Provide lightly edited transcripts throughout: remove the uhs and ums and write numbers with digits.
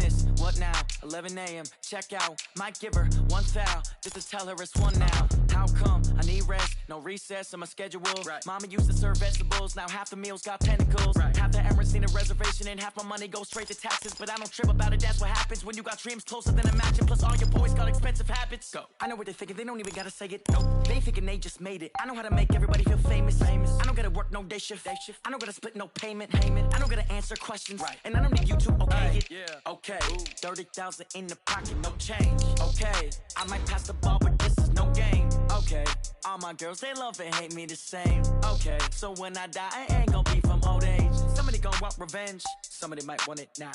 miss. What now? 11 a.m. Check out. Might give her one foul just to tell her it's one now. How come? I need rest. No recess in my schedule. Right. Mama used to serve vegetables. Now half the meals got tentacles. Right. Half the Emirates need a reservation and half my money goes straight to taxes. But I don't trip about it. That's what happens when you got dreams closer than a mansion. Plus all your boys got expensive habits. Go. I know what they're thinking. They don't even gotta say it. Nope. They thinking they just made it. I know how to make everybody feel famous. I don't gotta work no day shift. I don't gotta split no payment. I don't gotta answer questions. Right. And I don't need you to okay it. Yeah. Okay. 30,000 in the pocket, no change. Okay. I might pass the ball, but this is no game. Okay. All my girls, they love and hate me the same. Okay. So when I die, I ain't gonna be from old age. Somebody gon' want revenge. Somebody might want it now.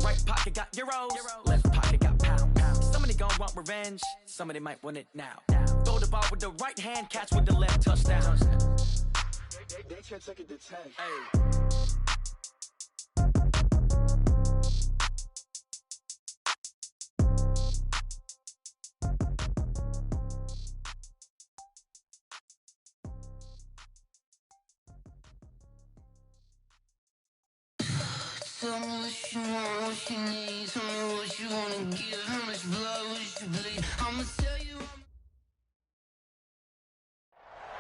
Right pocket got euros. Left pocket got pounds. Somebody gon' want revenge. Somebody might want it now. Throw the ball with the right hand, catch with the left, touchdown. They can't take it to 10. Hey. Tell me what you want, what you need. Tell me what you wanna give. How much blood would you bleed? I'ma tell you.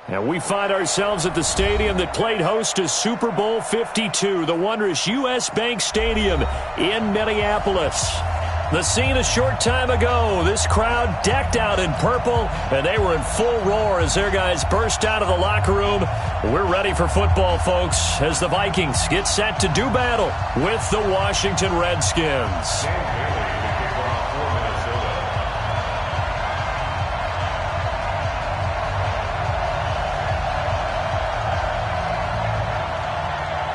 And we find ourselves at the stadium that played host to Super Bowl 52, the wondrous U.S. Bank Stadium in Minneapolis. The scene a short time ago, this crowd decked out in purple, and they were in full roar as their guys burst out of the locker room. We're ready for football, folks, as the Vikings get set to do battle with the Washington Redskins.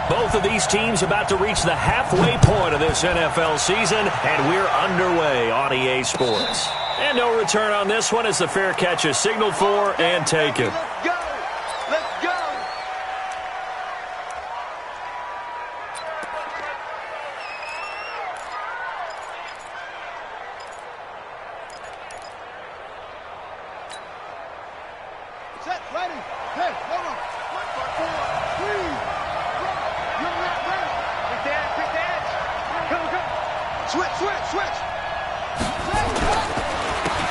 Both of these teams about to reach the halfway point of this NFL season, and we're underway on EA Sports. And no return on this one as the fair catch is signaled for and taken. Let's go! Let's go! Set, ready. Hey, hold on. 1, 4, 3. Switch.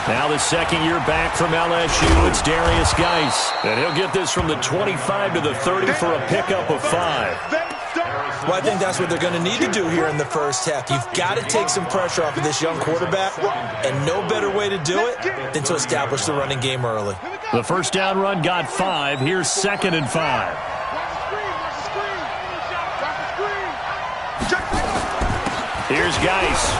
Now the second year back from LSU, it's Darius Geis. And he'll get this from the 25 to the 30 for a pickup of 5. Well, I think that's what they're going to need to do here in the first half. You've got to take some pressure off of this young quarterback, and no better way to do it than to establish the running game early. The first down run got 5. Here's 2nd and 5. Here's Geis.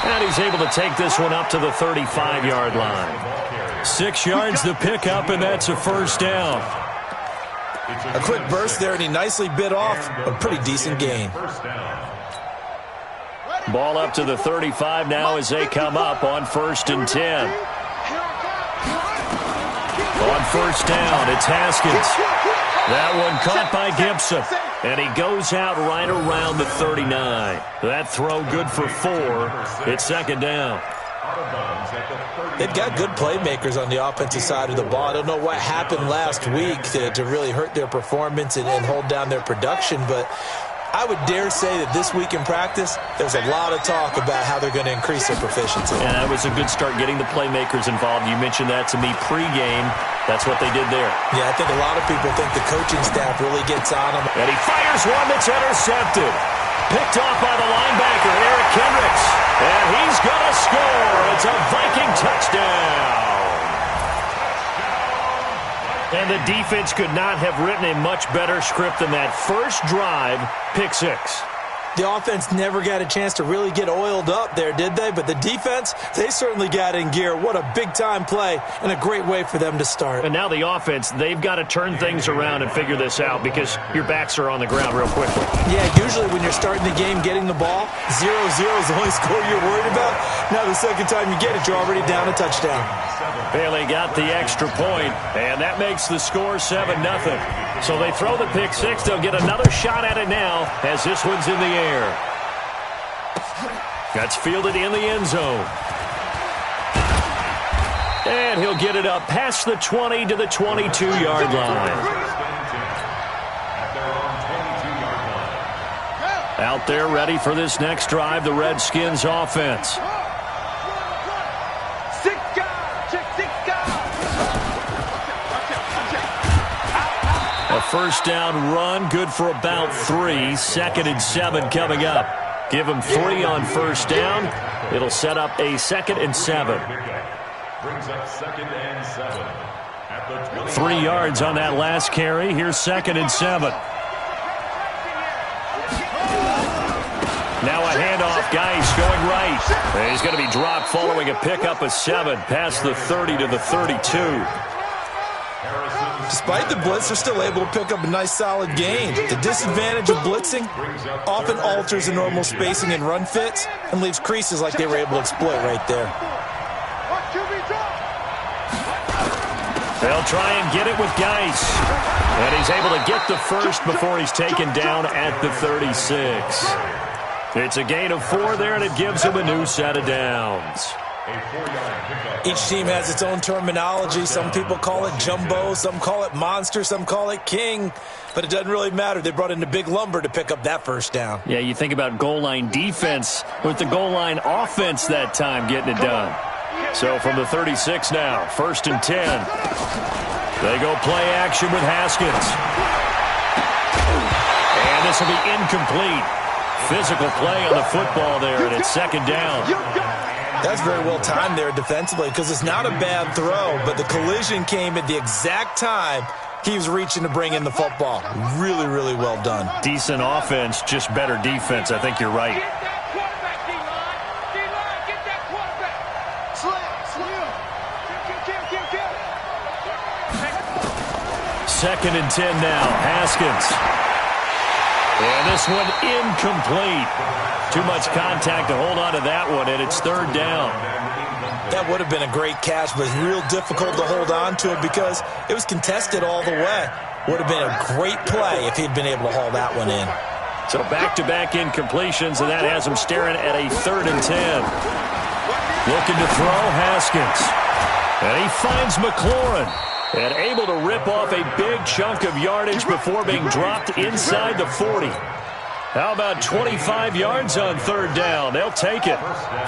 And he's able to take this one up to the 35-yard line. 6 yards the pickup, and that's a first down. A quick burst there, and he nicely bit off a pretty decent gain. Ball up to the 35 now as they come up on 1st and 10. On first down, it's Haskins. That one caught by Gibson. And he goes out right around the 39. That throw good for 4. It's 2nd down. They've got good playmakers on the offensive side of the ball. I don't know what happened last week to really hurt their performance and hold down their production, but I would dare say that this week in practice, there's a lot of talk about how they're going to increase their proficiency. And that was a good start getting the playmakers involved. You mentioned that to me pregame. That's what they did there. Yeah, I think a lot of people think the coaching staff really gets on them. And he fires one that's intercepted. Picked off by the linebacker, Eric Kendricks. And he's going to score. It's a Viking touchdown. And the defense could not have written a much better script than that first drive, pick 6. The offense never got a chance to really get oiled up there, did they? But the defense, they certainly got in gear. What a big-time play and a great way for them to start. And now the offense, they've got to turn things around and figure this out because your backs are on the ground real quickly. Yeah, usually when you're starting the game getting the ball, 0-0 is the only score you're worried about. Now the second time you get it, you're already down a touchdown. Bailey got the extra point, and that makes the score 7-0. So they throw the pick 6. They'll get another shot at it now as this one's in the air. That's fielded in the end zone. And he'll get it up past the 20 to the 22-yard line. Out there ready for this next drive, the Redskins offense. A first down run, good for about 3. 2nd and 7 coming up. Give them 3 on first down. It'll set up a 2nd and 7. Brings up 2nd and 7. At the 3 yards on that last carry. Here's 2nd and 7. Now a handoff. Geis going right. He's going to be dropped following a pickup of 7 past the 30 to the 32. Despite the blitz, they're still able to pick up a nice solid gain. The disadvantage of blitzing often alters the normal spacing and run fits and leaves creases like they were able to exploit right there. They'll try and get it with Geis. And he's able to get the first before he's taken down at the 36. It's a gain of 4 there, and it gives him a new set of downs. Each team has its own terminology. Some people call it jumbo, some call it monster, some call it king. But it doesn't really matter. They brought in the big lumber to pick up that first down. Yeah, you think about goal line defense with the goal line offense that time getting it done. So from the 36 now, 1st and 10. They go play action with Haskins. And this will be incomplete. Physical play on the football there, and it's 2nd down. That's very well timed there defensively because it's not a bad throw, but the collision came at the exact time he was reaching to bring in the football. Really, really well done. Decent offense, just better defense. I think you're right. 2nd and 10 now. Haskins. And this one incomplete. Too much contact to hold on to that one, and it's 3rd down. That would have been a great catch, but it's real difficult to hold on to it because it was contested all the way. Would have been a great play if he'd been able to haul that one in. So back-to-back incompletions, and that has him staring at a 3rd and 10. Looking to throw, Haskins. And he finds McLaurin. And able to rip off a big chunk of yardage before being dropped inside the 40. How about 25 yards on 3rd down? They'll take it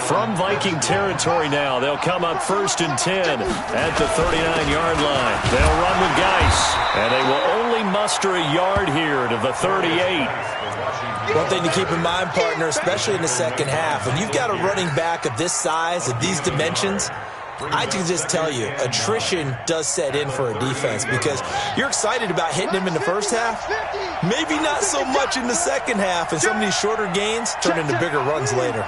from Viking territory now. They'll come up 1st and 10 at the 39-yard line. They'll run with Geis, and they will only muster a yard here to the 38. One thing to keep in mind, partner, especially in the second half, when you've got a running back of this size, of these dimensions, I can just tell you, attrition does set in for a defense because you're excited about hitting him in the first half, maybe not so much in the second half, and some of these shorter gains turn into bigger runs later.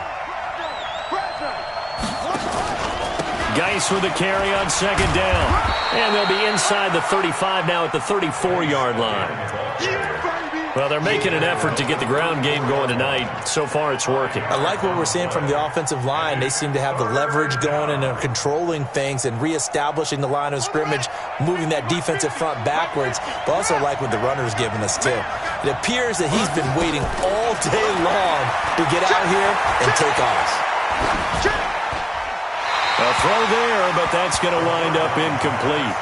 Geis with a carry on 2nd down, and they'll be inside the 35 now at the 34-yard line. Well, they're making an effort to get the ground game going tonight. So far, it's working. I like what we're seeing from the offensive line. They seem to have the leverage going and are controlling things and reestablishing the line of scrimmage, moving that defensive front backwards. But also like what the runner's giving us, too. It appears that he's been waiting all day long to get out here and take off. A throw there, but that's going to wind up incomplete.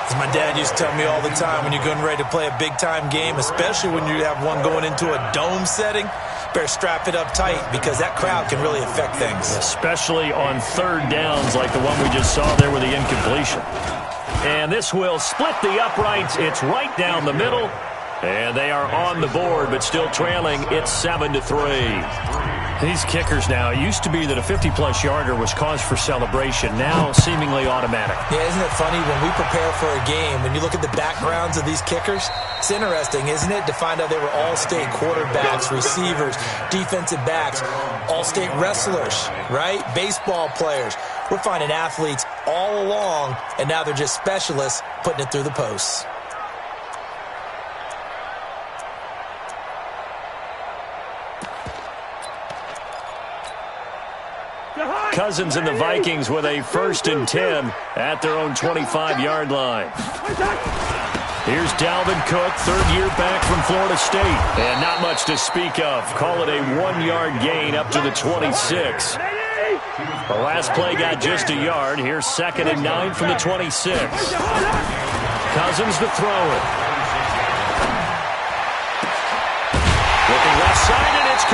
As my dad used to tell me all the time, when you're getting ready to play a big-time game, especially when you have one going into a dome setting, better strap it up tight because that crowd can really affect things. Especially on 3rd downs like the one we just saw there with the incompletion. And this will split the uprights. It's right down the middle. And they are on the board, but still trailing. It's 7-3. These kickers now, it used to be that a 50-plus yarder was cause for celebration. Now, seemingly automatic. Yeah, isn't it funny when we prepare for a game, when you look at the backgrounds of these kickers, it's interesting, isn't it, to find out they were all-state quarterbacks, receivers, defensive backs, all-state wrestlers, right? Baseball players. We're finding athletes all along, and now they're just specialists putting it through the posts. Cousins and the Vikings with a 1st and 10 at their own 25-yard line. Here's Dalvin Cook, 3rd year back from Florida State. And not much to speak of. Call it a 1-yard gain up to the 26. The last play got just a yard. Here's 2nd and 9 from the 26. Cousins to throw it. Looking left side, and it's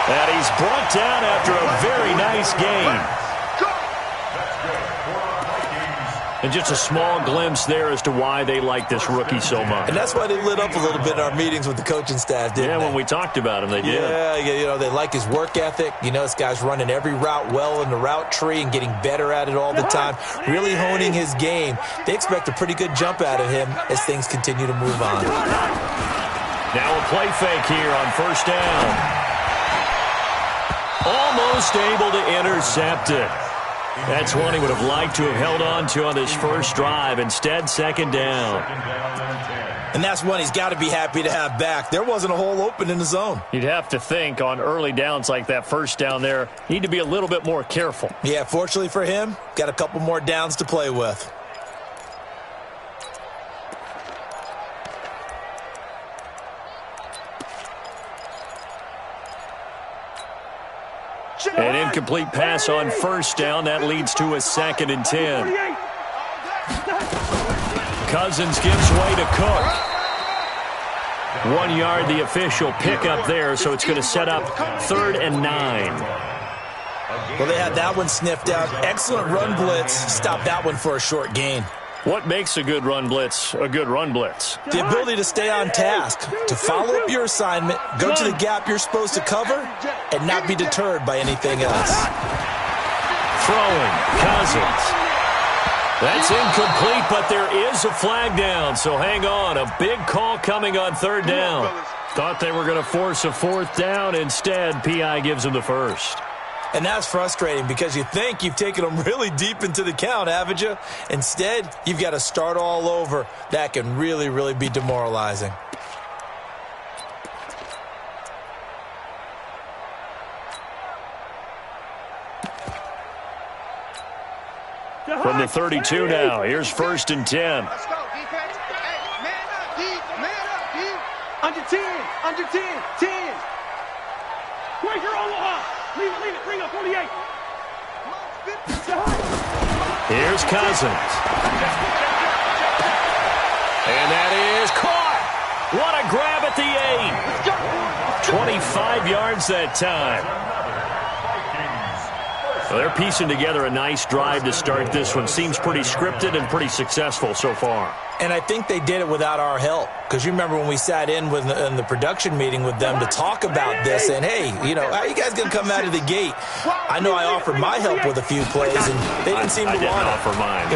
And he's brought down after a very nice game. And just a small glimpse there as to why they like this rookie so much. And that's why they lit up a little bit in our meetings with the coaching staff, didn't they? When we talked about him, they did. Yeah, they like his work ethic. This guy's running every route well in the route tree and getting better at it all the time, really honing his game. They expect a pretty good jump out of him as things continue to move on. Now a play fake here on first down. Almost able to intercept it. That's one he would have liked to have held on to on this first drive. Instead, second down. And that's one he's got to be happy to have back. There wasn't a hole open in the zone. You'd have to think on early downs like that first down there, need to be a little bit more careful. Yeah, fortunately for him, got a couple more downs to play with. An incomplete pass on first down. That leads to a 2nd and 10. Cousins gives way to Cook. 1 yard, the official pickup there, so it's going to set up 3rd and 9. Well, they had that one sniffed out. Excellent run blitz. Stop that one for a short gain. What makes a good run blitz a good run blitz? The ability to stay on task, to follow up your assignment, go to the gap you're supposed to cover, and not be deterred by anything else. Throwing, Cousins. That's incomplete, but there is a flag down, so hang on. A big call coming on 3rd down. Thought they were going to force a 4th down. Instead, P.I. gives them the first. And that's frustrating because you think you've taken them really deep into the count, haven't you? Instead, you've got to start all over. That can really, really be demoralizing. From the 32 now, here's 1st and 10. Let's go, defense. Hey, man up, D. Man up, D. Under 10. Under 10. 10. Where's your Omaha? Leave it. Bring up 48. Here's Cousins. And that is caught. What a grab at the 8. 25 yards that time. Well, they're piecing together a nice drive to start this one. Seems pretty scripted and pretty successful so far. And I think they did it without our help. Because you remember when we sat in the production meeting with them to talk about this, and hey, how are you guys going to come out of the gate? I know I offered my help with a few plays, and they didn't seem to want it. I didn't offer mine.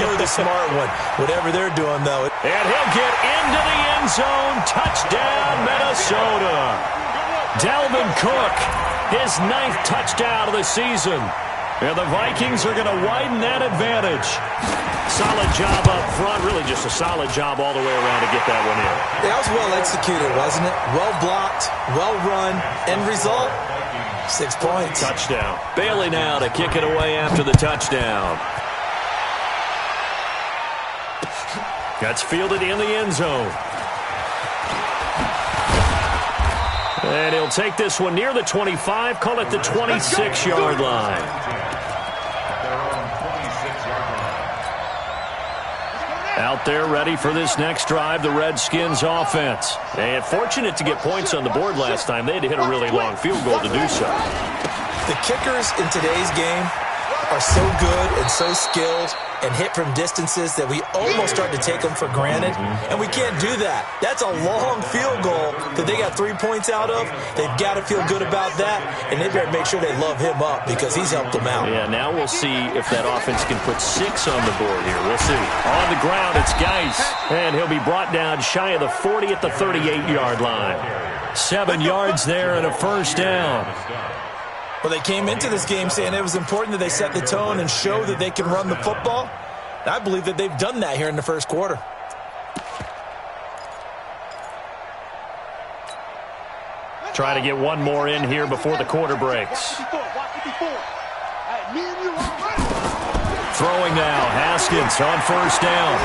You were the smart one. Whatever they're doing, though. And he'll get into the end zone. Touchdown, Minnesota. Dalvin Cook, his 9th touchdown of the season. And the Vikings are going to widen that advantage. Solid job up front. Really just a solid job all the way around to get that one in. That was well executed, wasn't it? Well blocked, well run. End result, 6 points. Touchdown. Bailey now to kick it away after the touchdown. That's fielded in the end zone. And he'll take this one near the 25, call it the 26-yard line. Out there ready for this next drive, the Redskins offense. And fortunate to get points on the board last time. They had to hit a really long field goal to do so. The kickers in today's game are so good and so skilled and hit from distances that we almost start to take them for granted. And we can't do that. That's a long field goal that they got 3 points out of. They've got to feel good about that, and they better make sure they love him up because he's helped them out. Yeah, now we'll see if that offense can put 6 on the board here. We'll see. On the ground, it's Geis, and he'll be brought down shy of the 40 at the 38-yard line. 7 yards there and a first down. Well, they came into this game saying it was important that they set the tone and show that they can run the football. I believe that they've done that here in the first quarter. Try to get one more in here before the quarter breaks. Throwing now, Haskins on first down.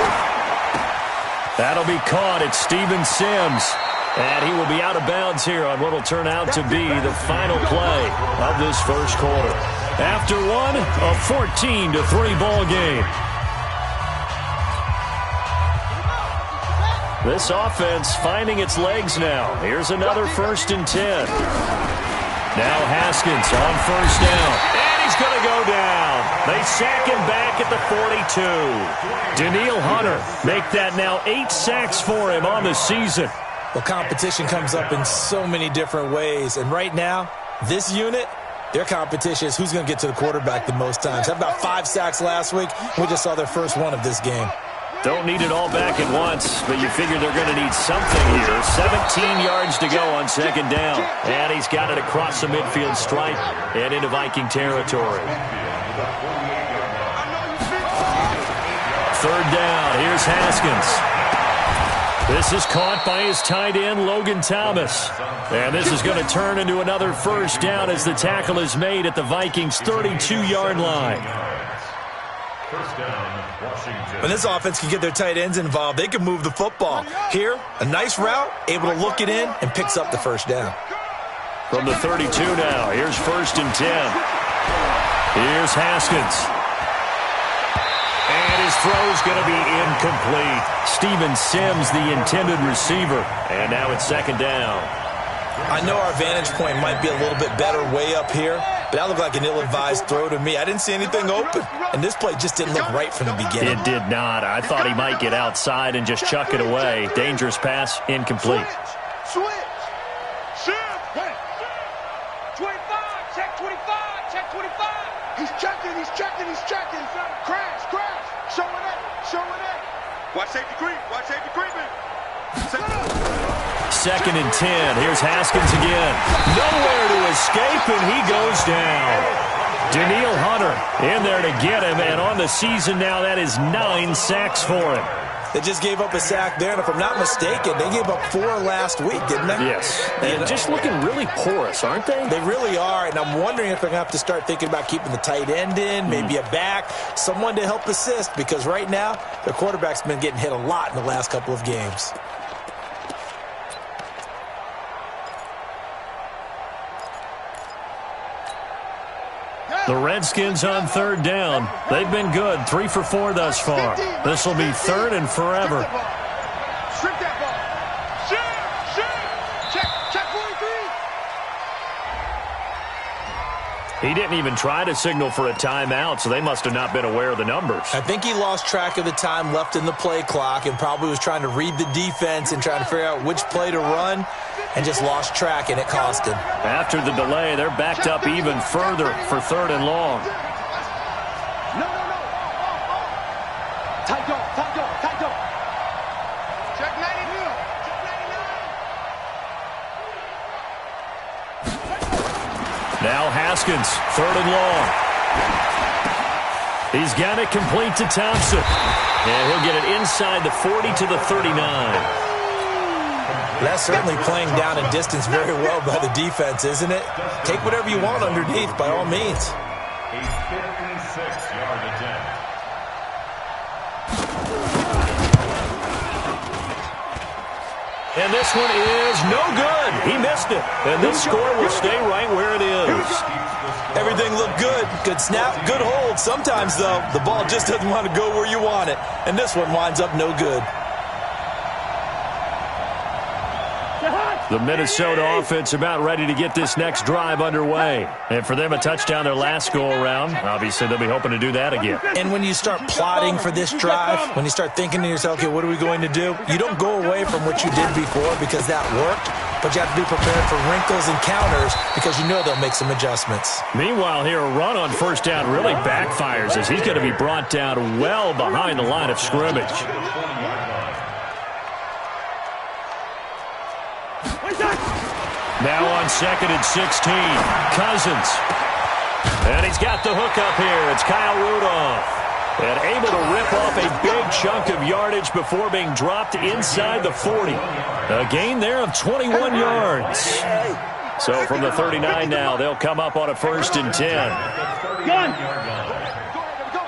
That'll be caught. It's Steven Sims. And he will be out of bounds here on what will turn out to be the final play of this first quarter. After one, a 14-3 ball game. This offense finding its legs now. Here's another 1st and 10. Now Haskins on first down. And he's going to go down. They sack him back at the 42. Danielle Hunter make that now 8 sacks for him on the season. Well, competition comes up in so many different ways. And right now, this unit, their competition is who's going to get to the quarterback the most times. Had about 5 sacks last week. We just saw their first one of this game. Don't need it all back at once, but you figure they're going to need something here. 17 yards to go on second down. And he's got it across the midfield stripe and into Viking territory. Third down. Here's Haskins. This is caught by his tight end, Logan Thomas. And this is going to turn into another first down as the tackle is made at the Vikings' 32-yard line. First down, Washington. When this offense can get their tight ends involved, they can move the football. Here, a nice route, able to look it in, and picks up the first down. From the 32 now, here's first and 10. Here's Haskins. And his throw's going to be incomplete. Steven Sims, the intended receiver. And now it's second down. I know our vantage point might be a little bit better way up here, but that looked like an ill-advised throw to me. I didn't see anything open, and this play just didn't look right from the beginning. It did not. I thought he might get outside and just chuck it away. Dangerous pass, incomplete. Switch. Shift. 25. Check 25. Check 25. He's checking. He's checking. He's checking. Crash. Crash. Showing up. Showing up. Watch safety creep. Watch safety creeping. Second and 10. Here's Haskins again. Nowhere to escape, and he goes down. Danielle Hunter in there to get him, and on the season now, that is 9 sacks for him. They just gave up a sack there, and if I'm not mistaken, they gave up 4 last week, didn't they? Yes. And just looking really porous, aren't they? They really are, and I'm wondering if they're going to have to start thinking about keeping the tight end in, maybe a back, someone to help assist, because right now, their quarterback's been getting hit a lot in the last couple of games. The Redskins on third down. They've been good, 3 for 4 thus far. This will be third and forever. Strip that ball. Check 43. He didn't even try to signal for a timeout, so they must have not been aware of the numbers. I think he lost track of the time left in the play clock and probably was trying to read the defense and trying to figure out which play to run and just lost track, and it cost him. After the delay, they're backed up even further for third and long. No. Tight dog. Check 92. Now Haskins, third and long. He's got it complete to Thompson. And he'll get it inside the 40 to the 39. That's certainly playing down in distance very well by the defense, isn't it? Take whatever you want underneath, by all means. A 56-yard attempt. And this one is no good. He missed it. And this score will stay right where it is. Everything looked good. Good snap, good hold. Sometimes, though, the ball just doesn't want to go where you want it. And this one winds up no good. The Minnesota offense about ready to get this next drive underway. And for them, a touchdown their last go-around. Obviously, they'll be hoping to do that again. And when you start plotting for this drive, when you start thinking to yourself, okay, what are we going to do? You don't go away from what you did before because that worked, but you have to be prepared for wrinkles and counters because you know they'll make some adjustments. Meanwhile, here, a run on first down really backfires as he's going to be brought down well behind the line of scrimmage. Now on second and 16, Cousins. And he's got the hook up here. It's Kyle Rudolph. And able to rip off a big chunk of yardage before being dropped inside the 40. A gain there of 21 yards. So from the 39 now, they'll come up on a first and 10. Gun. Go.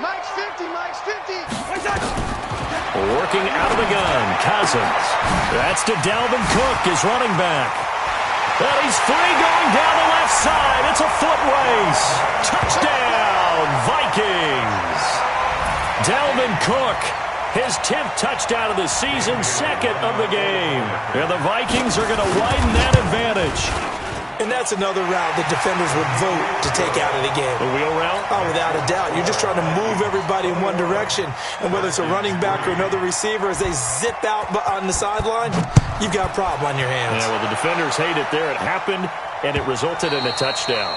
Mike's 50. Working out of the gun, Cousins. That's to Dalvin Cook, his running back. And he's free going down the left side. It's a foot race. Touchdown, Vikings. Dalvin Cook, his 10th touchdown of the season, second of the game. And the Vikings are going to widen that advantage. And that's another route the defenders would vote to take out of the game. The wheel route? Oh, without a doubt. You're just trying to move everybody in one direction. And whether it's a running back or another receiver, as they zip out on the sideline, you've got a problem on your hands. Yeah, well, the defenders hate it there. It happened, and it resulted in a touchdown.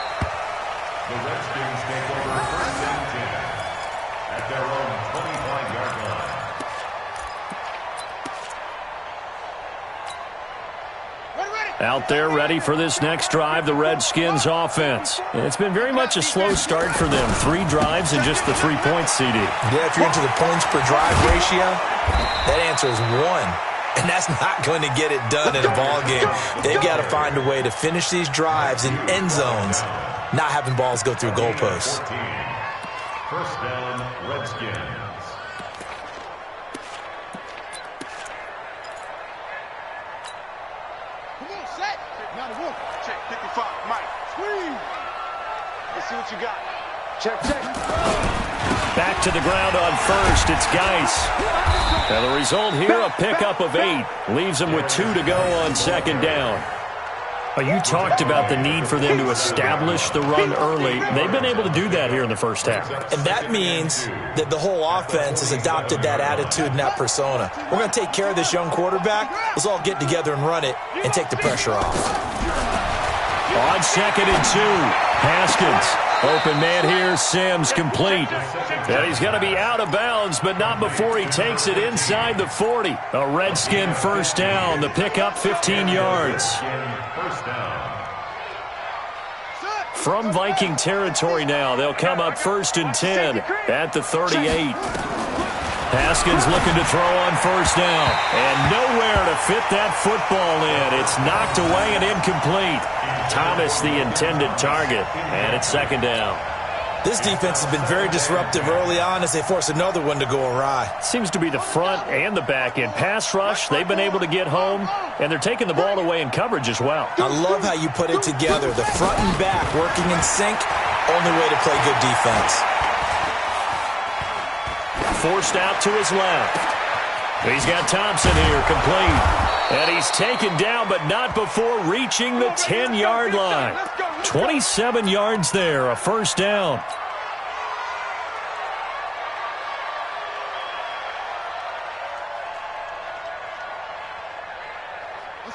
The Redskins take over 1st and 10 at their own 25-yard line. Out there ready for this next drive, the Redskins offense. It's been very much a slow start for them. 3 drives and just the 3 points, CD. Yeah, if you're into the points per drive ratio, that answer is 1. And that's not going to get it done in a ball game. They've got to find a way to finish these drives in end zones, not having balls go through goalposts. 1st down, Redskins. Come on, set. Check 91. Check 55. Mike, squeeze. Let's see what you got. Check. Back to the ground on first. It's Geis. And the result here, a pickup of 8. Leaves them with 2 to go on 2nd down. You talked about the need for them to establish the run early. They've been able to do that here in the first half. And that means that the whole offense has adopted that attitude and that persona. We're going to take care of this young quarterback. Let's all get together and run it and take the pressure off. On 2nd and 2, Haskins. Open man here, Sims complete. And he's going to be out of bounds, but not before he takes it inside the 40. A Redskin 1st down, the pickup 15 yards. From Viking territory now, they'll come up 1st and 10 at the 38. Haskins looking to throw on 1st down. And nowhere to fit that football in. It's knocked away and incomplete. Thomas the intended target. And it's 2nd down. This defense has been very disruptive early on as they force another one to go awry. Seems to be the front and the back end. Pass rush, they've been able to get home, and they're taking the ball away in coverage as well. I love how you put it together. The front and back working in sync, only way to play good defense. Forced out to his left. He's got Thompson here, complete. And he's taken down, but not before reaching the 10-yard line. 27 yards there, a 1st down.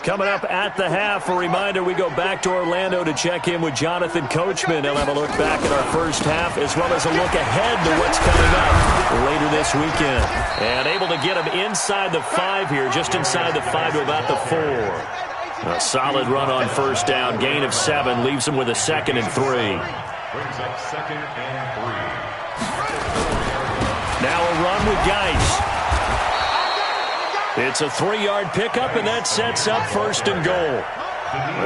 Coming up at the half, a reminder, we go back to Orlando to check in with Jonathan Coachman. He'll have a look back at our first half as well as a look ahead to what's coming up later this weekend. And able to get him inside the 5 here, just inside the 5 to about the 4. A solid run on 1st down, gain of 7, leaves him with a 2nd and 3. Brings up 2nd and 3. Now a run with Geis. It's a 3-yard pickup, and that sets up 1st and goal.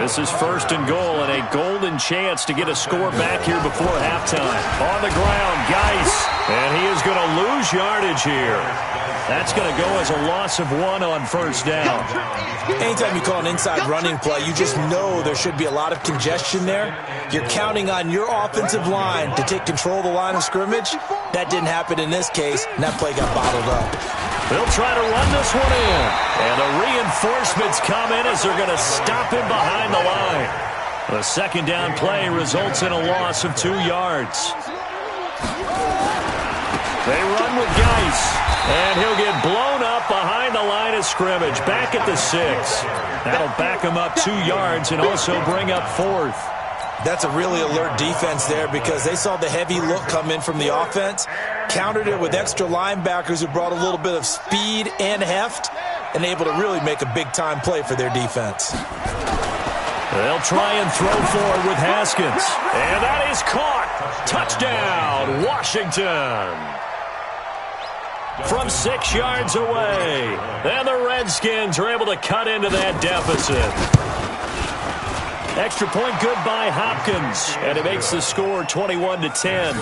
This is 1st and goal, and a golden chance to get a score back here before halftime. On the ground, Geis, and he is going to lose yardage here. That's going to go as a loss of 1 on 1st down. Anytime you call an inside running play, you just know there should be a lot of congestion there. You're counting on your offensive line to take control of the line of scrimmage. That didn't happen in this case, and that play got bottled up. They'll try to run this one in. And the reinforcements come in as they're going to stop him behind the line. The 2nd down play results in a loss of 2 yards. They run with Geis. And he'll get blown up behind the line of scrimmage. Back at the 6. That'll back him up 2 yards and also bring up 4th. That's a really alert defense there because they saw the heavy look come in from the offense, countered it with extra linebackers who brought a little bit of speed and heft, and able to really make a big-time play for their defense. They'll try and throw forward with Haskins. And that is caught. Touchdown, Washington. From 6 yards away. And the Redskins are able to cut into that deficit. Extra point good by Hopkins, and it makes the score 21-10.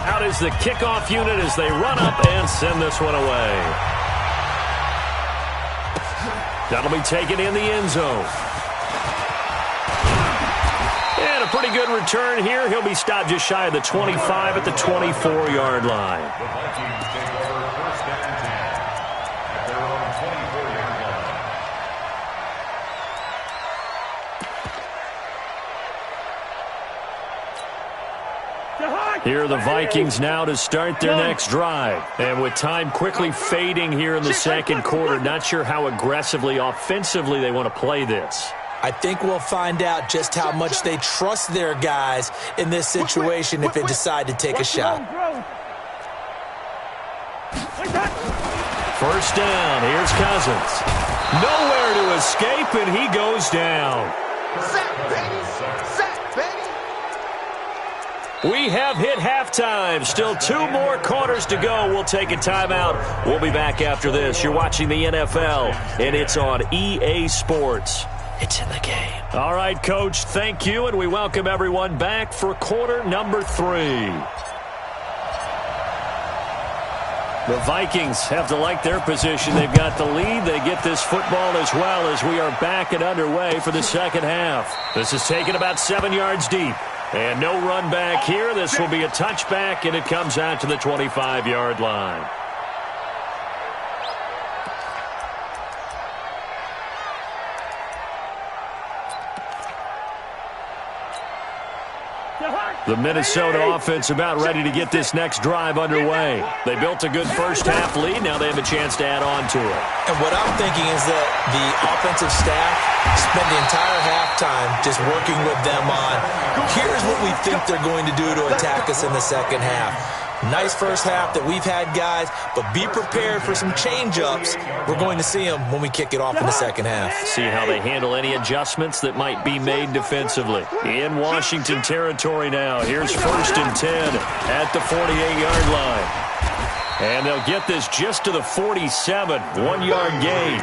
Out is the kickoff unit as they run up and send this one away. That'll be taken in the end zone. And a a pretty good return here. He'll be stopped just shy of the 25 at the 24-yard line. The Vikings take over 1st and 10 at their own 24-yard line. Here are the Vikings now to start their next drive. And with time quickly fading here in the second quarter, not sure how aggressively, offensively they want to play this. I think we'll find out just how much they trust their guys in this situation if they decide to take a shot. First down, here's Cousins. Nowhere to escape, and he goes down. We have hit halftime. Still 2 more quarters to go. We'll take a timeout. We'll be back after this. You're watching the NFL, and it's on EA Sports. It's in the game. All right, Coach, thank you, and we welcome everyone back for quarter number 3. The Vikings have to like their position. They've got the lead. They get this football as well as we are back and underway for the second half. This is taken about 7 yards deep. And no run back here. This will be a touchback, and it comes out to the 25-yard line. The Minnesota offense about ready to get this next drive underway. They built a good first-half lead. Now they have a chance to add on to it. And what I'm thinking is that the offensive staff spent the entire halftime just working with them on, here's what we think they're going to do to attack us in the second half. Nice first half that we've had, guys, but be prepared for some change-ups. We're going to see them when we kick it off in the second half. See how they handle any adjustments that might be made defensively. In Washington territory now. Here's 1st and 10 at the 48-yard line. And they'll get this just to the 47, 1-yard gain.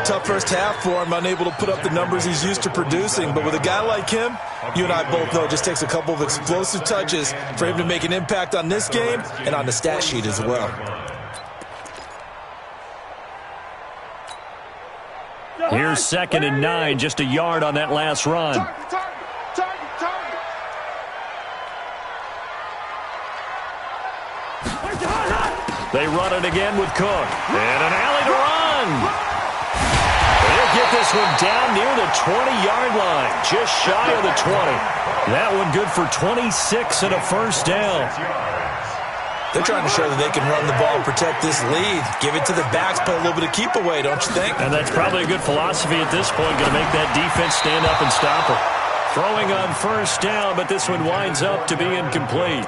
Tough first half for him, unable to put up the numbers he's used to producing. But with a guy like him, you and I both know it just takes a couple of explosive touches for him to make an impact on this game and on the stat sheet as well. Here's 2nd and 9, just a yard on that last run. They run it again with Cook. And an alley to run. They'll get this one down near the 20-yard line, just shy of the 20. That one good for 26 and a first down. They're trying to show that they can run the ball and protect this lead. Give it to the backs, play a little bit of keep away, don't you think? And that's probably a good philosophy at this point, going to make that defense stand up and stop it. Throwing on first down, but this one winds up to be incomplete.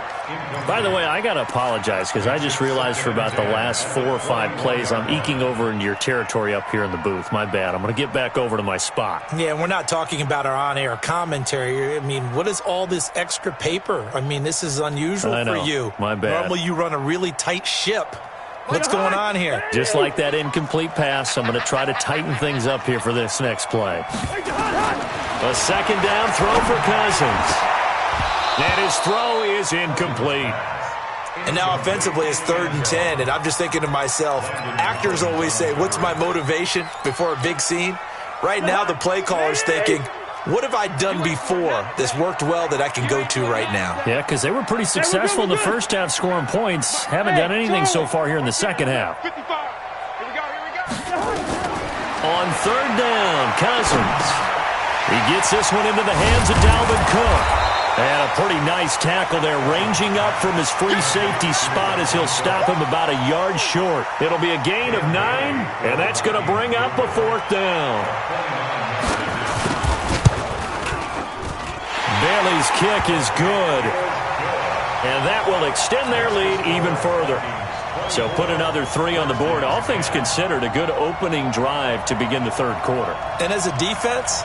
By the way, I got to apologize because I just realized for about the last 4 or 5 plays, I'm eking over into your territory up here in the booth. My bad. I'm going to get back over to my spot. Yeah, we're not talking about our on-air commentary. I mean, what is all this extra paper? I mean, this is unusual for you. My bad. Normally you run a really tight ship. What's going on here? Just like that incomplete pass, I'm going to try to tighten things up here for this next play. A second down throw for Cousins. And his throw is incomplete. And now offensively it's 3rd and 10, and I'm just thinking to myself, actors always say, what's my motivation before a big scene? Right now the play caller's thinking, what have I done before that's worked well that I can go to right now? Yeah, because they were pretty successful in the first half scoring points. Haven't done anything so far here in the second half. On 3rd down, Cousins. He gets this one into the hands of Dalvin Cook. And a pretty nice tackle there, ranging up from his free safety spot as he'll stop him about a yard short. It'll be a gain of 9, and that's going to bring up a 4th down. Bailey's kick is good, and that will extend their lead even further. So put another 3 on the board. All things considered, a good opening drive to begin the 3rd quarter. And as a defense,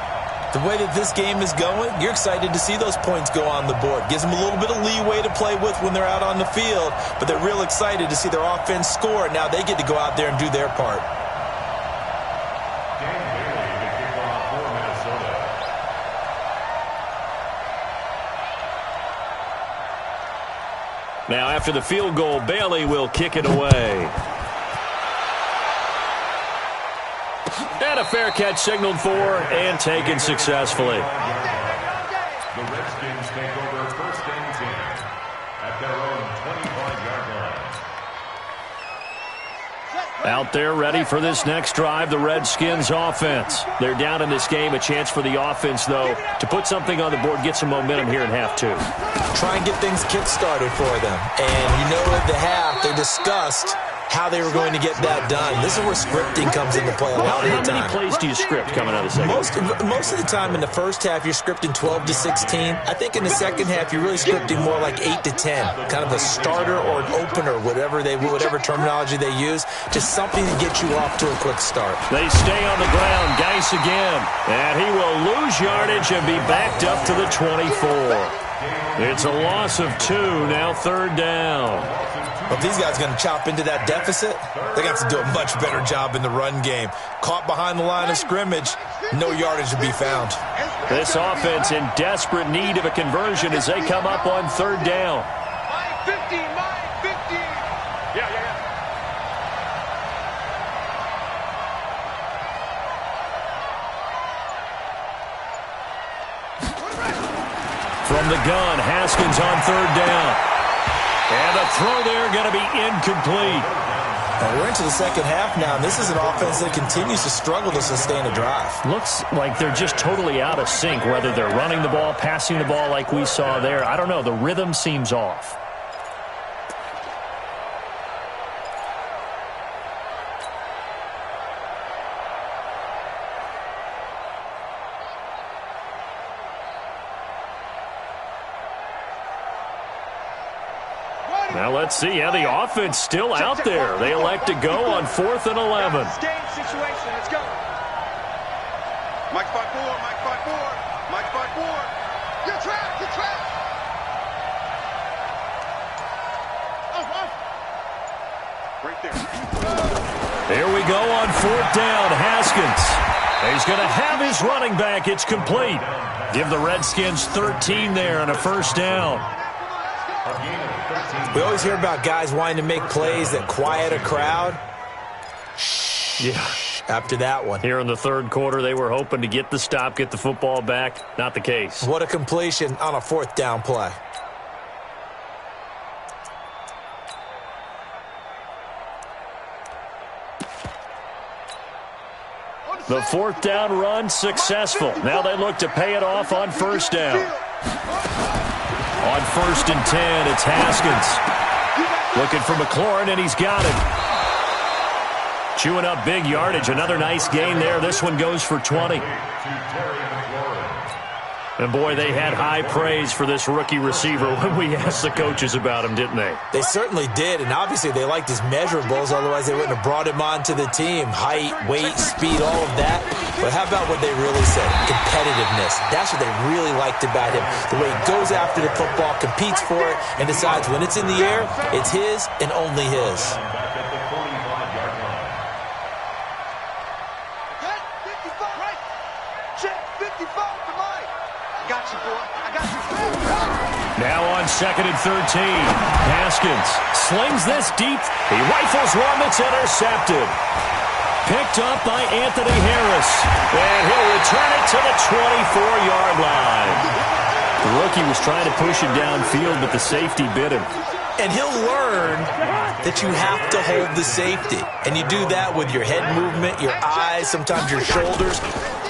the way that this game is going, you're excited to see those points go on the board. Gives them a little bit of leeway to play with when they're out on the field, but they're real excited to see their offense score, and now they get to go out there and do their part. Now after the field goal, Bailey will kick it away. And a fair catch signaled for and taken successfully. take over 1st and 10 at their own 25-yard line. Out there ready for this next drive, the Redskins offense. They're down in this game. A chance for the offense, though, to put something on the board, get some momentum here in half two. Try and get things kick-started for them. And you know at the half, they discussed how they were going to get that done. This is where scripting comes into play a lot of the time. How many plays do you script coming out of the second? Most of the time in the first half, you're scripting 12 to 16. I think in the second half, you're really scripting more like 8 to 10. Kind of a starter or an opener, whatever terminology they use. Just something to get you off to a quick start. They stay on the ground. Geis again. And he will lose yardage and be backed up to the 24. It's a loss of 2, now 3rd down. Well, if these guys are going to chop into that deficit, they're going to have to do a much better job in the run game. Caught behind the line of scrimmage, no yardage to be found. This offense in desperate need of a conversion as they come up on 3rd down. My 50, my 50. Yeah. From the gun, Haskins on 3rd down. And the throw there going to be incomplete. Now we're into the second half now, and this is an offense that continues to struggle to sustain a drive. Looks like they're just totally out of sync, whether they're running the ball, passing the ball like we saw there. I don't know. The rhythm seems off. Now let's see. Yeah, the offense still out there. They elect to go on 4th and 11. Game situation. Let's go. Mike 5-4. Mike 5-4. Mike 5-4. You're trapped. You're trapped. Right there. Here we go on 4th down. Haskins. He's going to have his running back. It's complete. Give the Redskins 13 there and a 1st down. We always hear about guys wanting to make plays that quiet a crowd. Yeah. After that one. Here in the 3rd quarter, they were hoping to get the stop, get the football back. Not the case. What a completion on a 4th down play. The 4th down run successful. Now they look to pay it off on 1st down. On 1st and 10, it's Haskins. Looking for McLaurin, and he's got it. Chewing up big yardage. Another nice gain there. This one goes for 20. And, boy, they had high praise for this rookie receiver when we asked the coaches about him, didn't they? They certainly did, and obviously they liked his measurables. Otherwise, they wouldn't have brought him onto the team. Height, weight, speed, all of that. But how about what they really said? Competitiveness. That's what they really liked about him. The way he goes after the football, competes for it, and decides when it's in the air, it's his and only his. Now on 2nd and 13, Haskins slings this deep. He rifles one that's intercepted. Picked up by Anthony Harris. And he'll return it to the 24-yard line. The rookie was trying to push it downfield, but the safety bit him. And he'll learn that you have to hold the safety. And you do that with your head movement, your eyes, sometimes your shoulders.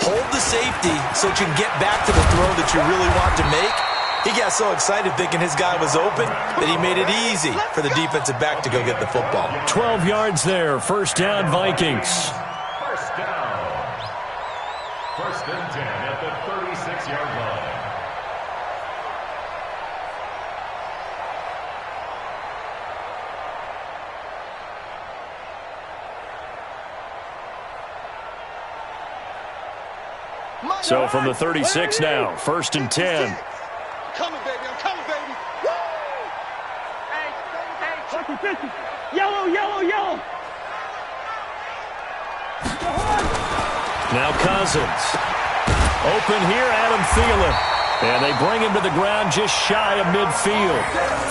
Hold the safety so that you can get back to the throw that you really want to make. He got so excited thinking his guy was open that he made it easy for the defensive back to go get the football. 12 yards there. 1st down, Vikings. 1st down. 1st and 10 at the 36-yard line. So from the 36 now, 1st and 10. Coming, baby. I'm coming, baby. Woo! Hey. Yellow. Now Cousins. Open here, Adam Thielen. And they bring him to the ground just shy of midfield.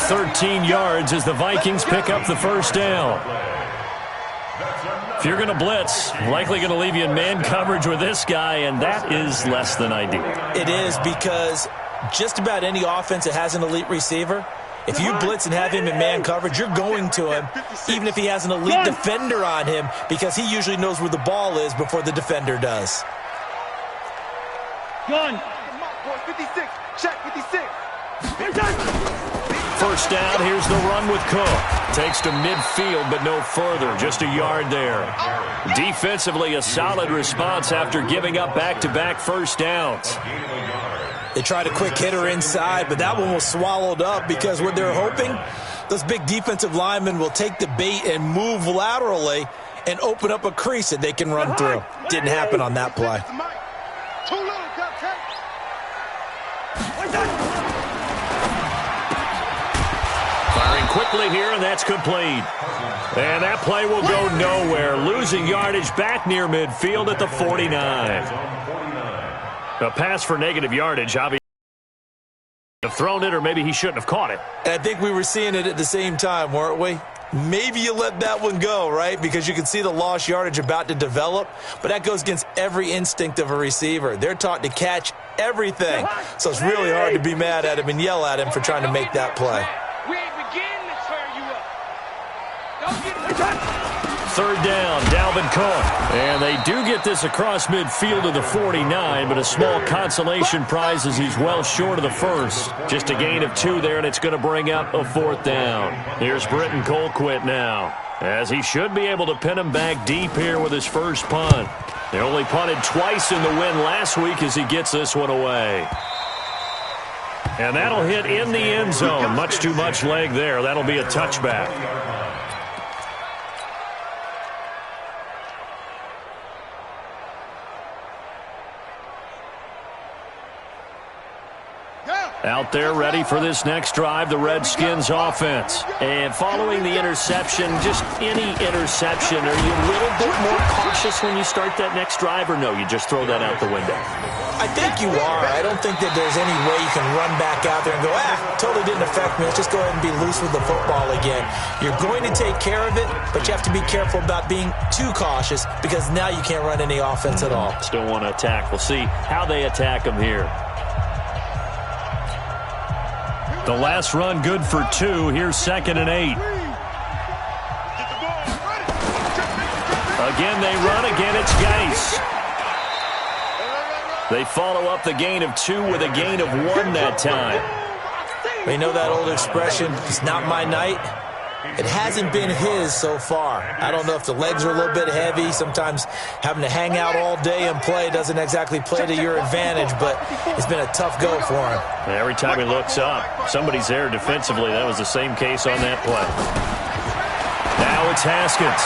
13 yards as the Vikings pick up the 1st down. If you're going to blitz, likely going to leave you in man coverage with this guy, and that is less than ideal. It is because just about any offense that has an elite receiver, if you blitz and have him in man coverage, you're going to him, even if he has an elite defender on him, because he usually knows where the ball is before the defender does. Gun. 56. Check 56. First down, here's the run with Cook. Takes to midfield, but no further. Just a yard there. Defensively, a solid response after giving up back-to-back first downs. They tried a quick hitter inside, but that one was swallowed up because what they're hoping, those big defensive linemen will take the bait and move laterally and open up a crease that they can run through. Didn't happen on that play. Firing quickly here, and that's complete. And that play will go nowhere. Losing yardage back near midfield at the 49. A pass for negative yardage, obviously. Have thrown it, or maybe he shouldn't have caught it. And I think we were seeing it at the same time, weren't we? Maybe you let that one go, right? Because you can see the lost yardage about to develop, but that goes against every instinct of a receiver. They're taught to catch everything, so it's really hard to be mad at him and yell at him for trying to make that play. We ain't beginning to tear you up. Don't get Third down, Dalvin Cook. And they do get this across midfield to the 49, but a small consolation prize as he's well short of the first. Just a gain of 2 there, and it's going to bring up a 4th down. Here's Britton Colquitt now, as he should be able to pin him back deep here with his first punt. They only punted twice in the win last week as he gets this one away. And that'll hit in the end zone. Much too much leg there. That'll be a touchback. Out there ready for this next drive, the Redskins offense. And following the interception, just any interception, are you a little bit more cautious when you start that next drive, or no, you just throw that out the window? I think you are. I don't think that there's any way you can run back out there and go, totally didn't affect me. Let's just go ahead and be loose with the football again. You're going to take care of it, but you have to be careful about being too cautious because now you can't run any offense at all. Still want to attack. We'll see how they attack them here. The last run good for 2. Here's 2nd and 8. Again, they run. Again, it's Geis. They follow up the gain of 2 with a gain of 1 that time. You know that old expression, it's not my night? It hasn't been his so far. I don't know if the legs are a little bit heavy. Sometimes having to hang out all day and play doesn't exactly play to your advantage, but it's been a tough go for him. Every time he looks up, somebody's there defensively. That was the same case on that play. Now it's Haskins.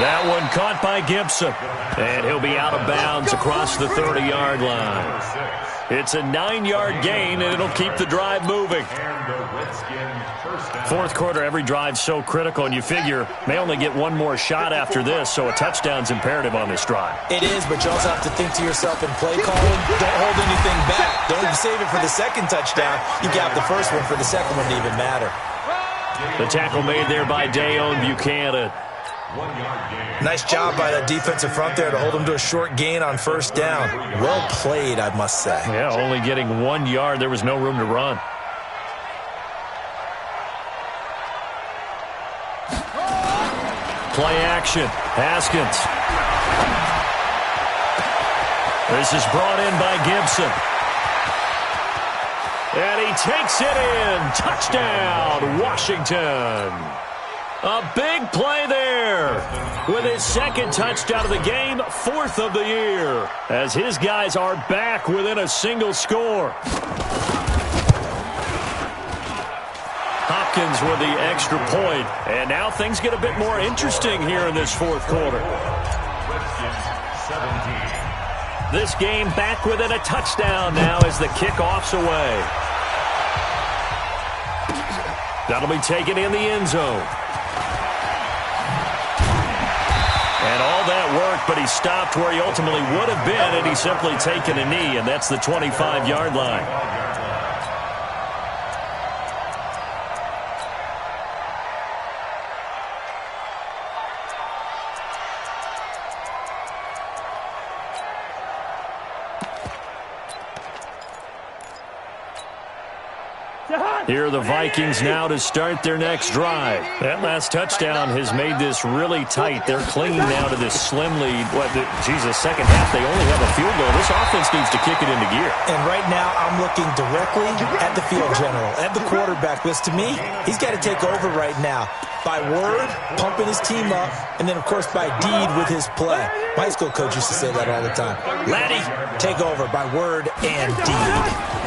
That one caught by Gibson. And he'll be out of bounds across the 30-yard line. It's a 9-yard gain, and it'll keep the drive moving. Fourth quarter, every drive's so critical, and you figure may only get one more shot after this, so a touchdown's imperative on this drive. It is, but you also have to think to yourself in play calling, don't hold anything back. Don't save it for the second touchdown. You got the first one for the second one to even matter. The tackle made there by Dayon Buchanan. Nice job by that defensive front there to hold him to a short gain on first down. Well played, I must say. Yeah, only getting 1 yard. There was no room to run. Play action. Haskins. This is brought in by Gibson. And he takes it in. Touchdown, Washington. A big play there with his second touchdown of the game, 4th of the year, as his guys are back within a single score. Hopkins with the extra point, and now things get a bit more interesting here in this fourth quarter. This game back within a touchdown now as the kickoff's away. That'll be taken in the end zone. And all that work, but he stopped where he ultimately would have been, and he's simply taken a knee, and that's the 25-yard line. Here are the Vikings now to start their next drive. That last touchdown has made this really tight. They're clinging now to this slim lead. Second half, they only have a field goal. This offense needs to kick it into gear. And right now, I'm looking directly at the field general, at the quarterback. Because to me, he's got to take over right now. By word, pumping his team up, and then, of course, by deed with his play. My high school coach used to say that all the time. Laddie, take over by word and deed.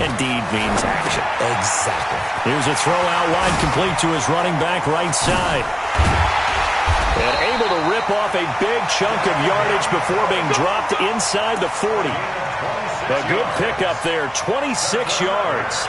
And deed means action. Exactly. Here's a throw out wide, complete to his running back right side. And able to rip off a big chunk of yardage before being dropped inside the 40. A good pickup there, 26 yards.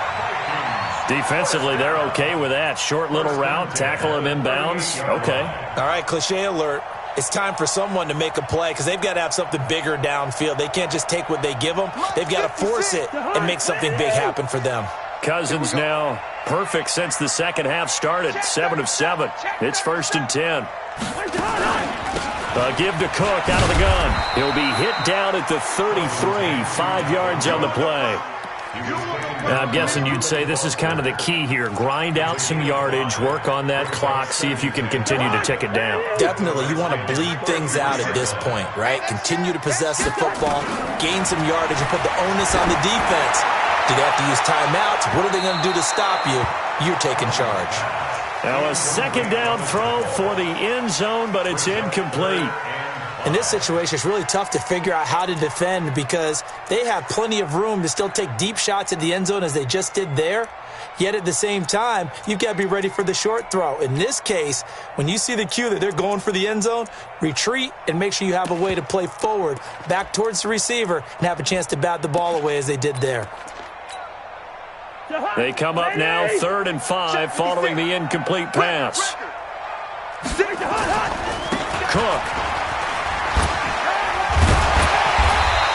Defensively, they're okay with that. Short little route, tackle him inbounds. Okay. All right, cliche alert. It's time for someone to make a play because they've got to have something bigger downfield. They can't just take what they give them. They've got to force it and make something big happen for them. Cousins now perfect since the second half started. 7 of 7. It's 1st and 10. A give to Cook out of the gun. He'll be hit down at the 33. 5 yards on the play. I'm guessing you'd say this is kind of the key here. Grind out some yardage, work on that clock, see if you can continue to tick it down. Definitely. You want to bleed things out at this point, right? Continue to possess the football, gain some yardage, and put the onus on the defense. Do they have to use timeouts? What are they going to do to stop you? You're taking charge. Now a second down throw for the end zone, but it's incomplete. In this situation, it's really tough to figure out how to defend because they have plenty of room to still take deep shots at the end zone as they just did there. Yet at the same time, you've got to be ready for the short throw. In this case, when you see the cue that they're going for the end zone, retreat and make sure you have a way to play forward, back towards the receiver, and have a chance to bat the ball away as they did there. They come up now 3rd and 5 following the incomplete pass. Cook.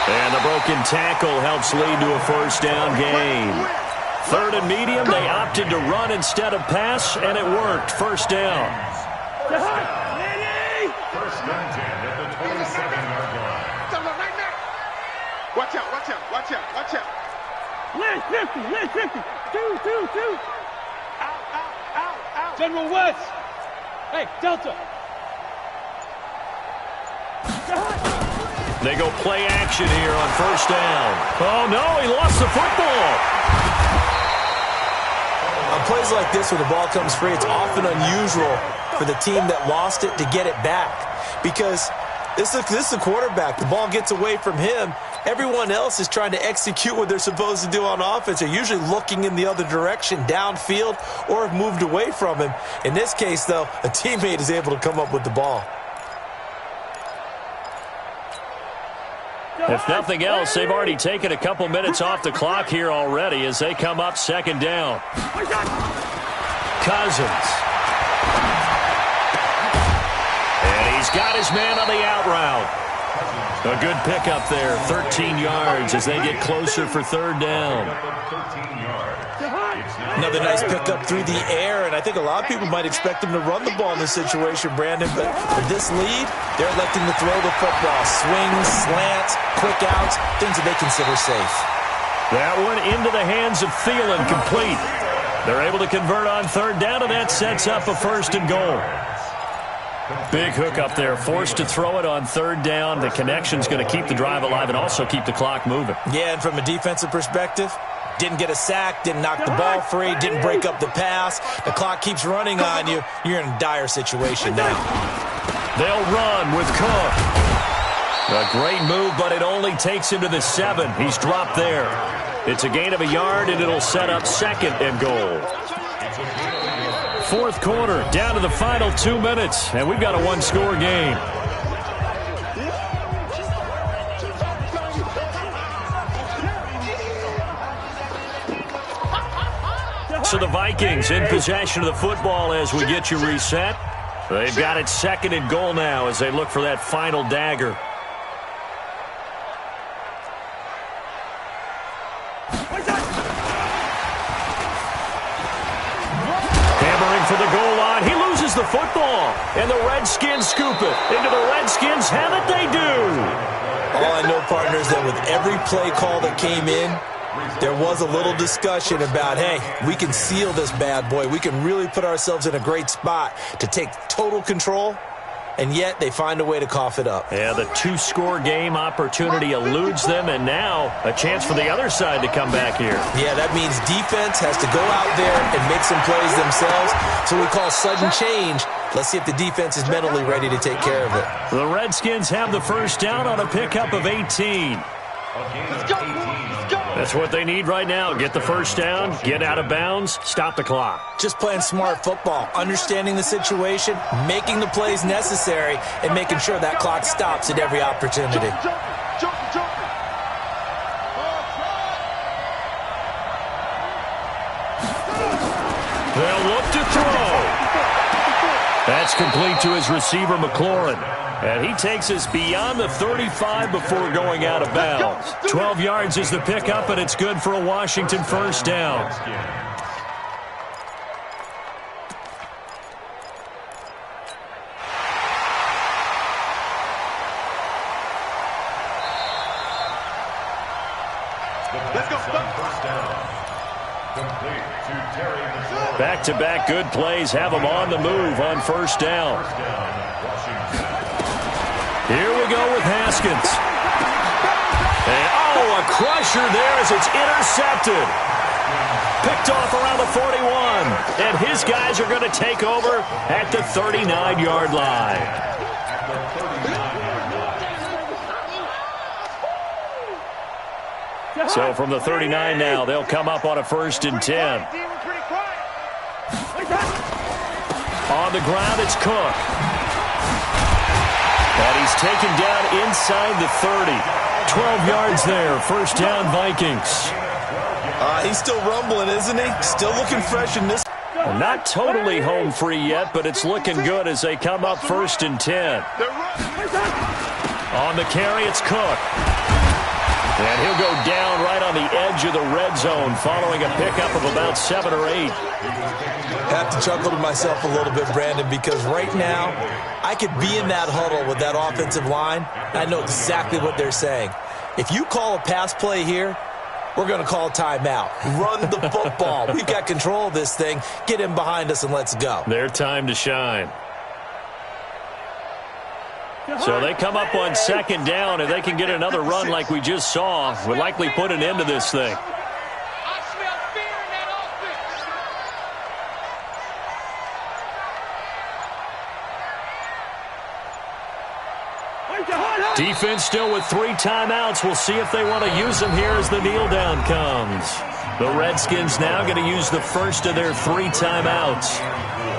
And the broken tackle helps lead to a first down gain. 3rd and medium, they opted to run instead of pass, and it worked. First down. First and 10 at the 27-yard line. Watch out, watch out, watch out, watch out. Lynch 50, Lynch 50. Two. Out. General West. Hey, Delta. They go play action here on first down. Oh, no, he lost the football. On plays like this where the ball comes free, it's often unusual for the team that lost it to get it back because this is the quarterback. The ball gets away from him. Everyone else is trying to execute what they're supposed to do on offense. They're usually looking in the other direction, downfield, or have moved away from him. In this case, though, a teammate is able to come up with the ball. If nothing else, they've already taken a couple minutes off the clock here already as they come up second down. Cousins. And he's got his man on the out route. A good pickup there, 13 yards as they get closer for third down. Another nice pickup through the air, and I think a lot of people might expect them to run the ball in this situation, Brandon, but with this lead, they're electing to throw the football. Swings, slants, quick outs, things that they consider safe. That one into the hands of Thielen, complete. They're able to convert on third down, and that sets up a first and goal. Big hook up there, forced to throw it on third down. The connection's going to keep the drive alive and also keep the clock moving. Yeah, and from a defensive perspective, didn't get a sack, didn't knock the ball free, didn't break up the pass. The clock keeps running on you. You're in a dire situation now. They'll run with Cook. A great move, but it only takes him to the 7. He's dropped there. It's a gain of a yard, and it'll set up second and goal. Fourth quarter, down to the final 2 minutes, and we've got a one-score game. So the Vikings in possession of the football as we get you reset. They've got it second and goal now as they look for that final dagger. Hammering for the goal line. He loses the football. And the Redskins scoop it. Into the Redskins have it, they do. All I know, partner, is that with every play call that came in, there was a little discussion about, hey, we can seal this bad boy. We can really put ourselves in a great spot to take total control, and yet they find a way to cough it up. Yeah, the two-score game opportunity eludes them, and now a chance for the other side to come back here. Yeah, that means defense has to go out there and make some plays themselves. So we call sudden change. Let's see if the defense is mentally ready to take care of it. The Redskins have the first down on a pickup of 18. Let's go. That's what they need right now. Get the first down, get out of bounds, stop the clock. Just playing smart football, understanding the situation, making the plays necessary, and making sure that clock stops at every opportunity. They'll look to throw. That's complete to his receiver, McLaurin. And he takes us beyond the 35 before going out of bounds. 12 yards is the pickup, and it's good for a Washington first down. Back-to-back good plays have them on the move on first down. Here we go with Haskins. And, a crusher there as it's intercepted. Picked off around the 41. And his guys are going to take over at the 39-yard line. So from the 39 now, they'll come up on a 1st and 10. On the ground, it's Cook. And he's taken down inside the 30. 12 yards there. First down, Vikings. He's still rumbling, isn't he? Still looking fresh in this. Well, not totally home free yet, but it's looking good as they come up 1st and 10. On the carry, it's Cook. And he'll go down right on the edge of the red zone following a pickup of about 7 or 8. Have to chuckle to myself a little bit, Brandon, because right now I could be in that huddle with that offensive line. I know exactly what they're saying. If you call a pass play here, we're going to call a timeout. Run the football. We've got control of this thing. Get him behind us and let's go. Their time to shine. So they come up on 2nd down, and they can get another run like we just saw. Would likely put an end to this thing. I smell fear in that offense. Defense still with 3 timeouts. We'll see if they want to use them here as the kneel down comes. The Redskins now going to use the first of their 3 timeouts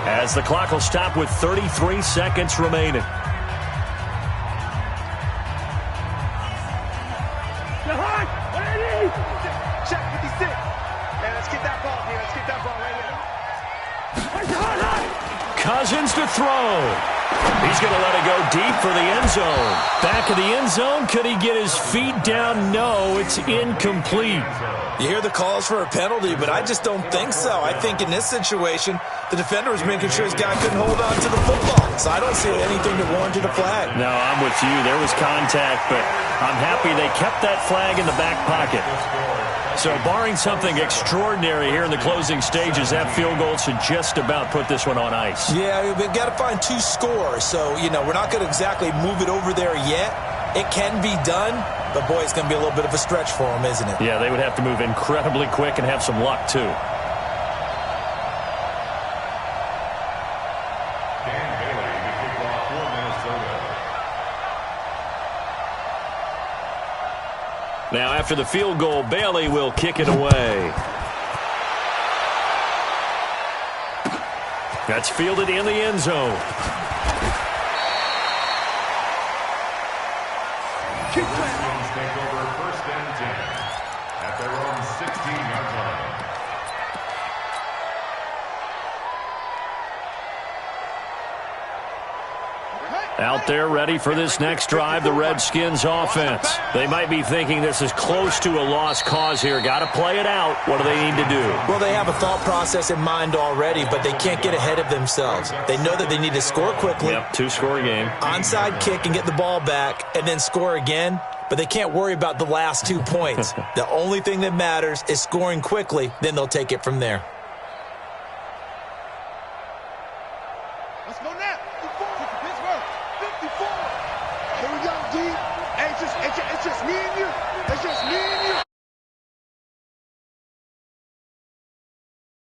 as the clock will stop with 33 seconds remaining. Check 56. Man, let's get that ball here. Let's get that ball right here. Cousins to throw. He's going to let it go deep for the end zone. Back of the end zone. Could he get his feet down? No, it's incomplete. You hear the calls for a penalty, but I just don't think so. I think in this situation, the defender was making sure his guy couldn't hold on to the football. So I don't see anything that warranted a flag. No, I'm with you. There was contact, but I'm happy they kept that flag in the back pocket. So barring something extraordinary here in the closing stages, that field goal should just about put this one on ice. Yeah, we've got to find 2 scores. So, we're not going to exactly move it over there yet. It can be done, but, boy, it's going to be a little bit of a stretch for them, isn't it? Yeah, they would have to move incredibly quick and have some luck, too. Now, after the field goal, Bailey will kick it away. That's fielded in the end zone. Redskins take over 1st and 10 at their own 16-yard line. Out there ready for this next drive, the Redskins offense. They might be thinking this is close to a lost cause here. Got to play it out. What do they need to do? Well, they have a thought process in mind already, but they can't get ahead of themselves. They know that they need to score quickly. Yep, 2-score game. Onside kick and get the ball back, and then score again. but they can't worry about the last 2 points. The only thing that matters is scoring quickly, then they'll take it from there. Let's go now. 54. Pittsburgh. 54. Here we go, D. Hey, it's just me and you. It's just me and you.